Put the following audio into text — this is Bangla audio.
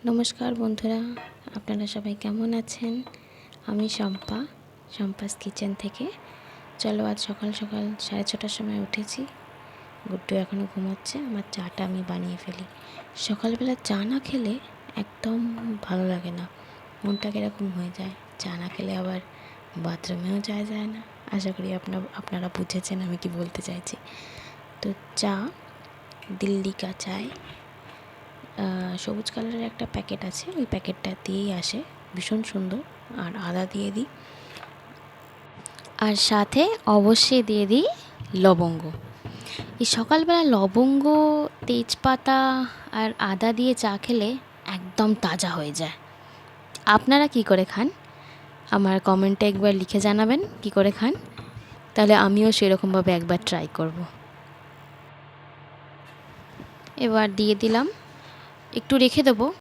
নমস্কার বন্ধুরা, আপনারা সবাই কেমন আছেন? আমি শম্পাস কিচেন থেকে। চলো, আজ সকাল সকাল 6:30টার সময় উঠেছি। গুড্ডু এখনও ঘুমোচ্ছে। আমার চাটা আমি বানিয়ে ফেলি। সকালবেলা চা না খেলে একদম ভালো লাগে না, মনটা কীরকম হয়ে যায়। চা না খেলে আবার বাথরুমেও যাওয়া যায় না। আশা করি আপনারা বুঝেছেন আমি কি বলতে চাইছি। তো চা, দিল্লি কা চায়, সবুজ কালারের একটা প্যাকেট আছে, ওই প্যাকেটটা দিয়েই আসে, ভীষণ সুন্দর। আর আদা দিয়ে দিই, আর সাথে অবশ্যই দিয়ে দিই লবঙ্গ। এই সকালবেলা লবঙ্গ, তেজপাতা আর আদা দিয়ে চা খেলে একদম তাজা হয়ে যায়। আপনারা কি করে খান? আমার কমেন্টে একবার লিখে জানাবেন কি করে খান, তাহলে আমিও সেরকমভাবে একবার ট্রাই করব। এবার দিয়ে দিলাম, একটু রেখে দেবো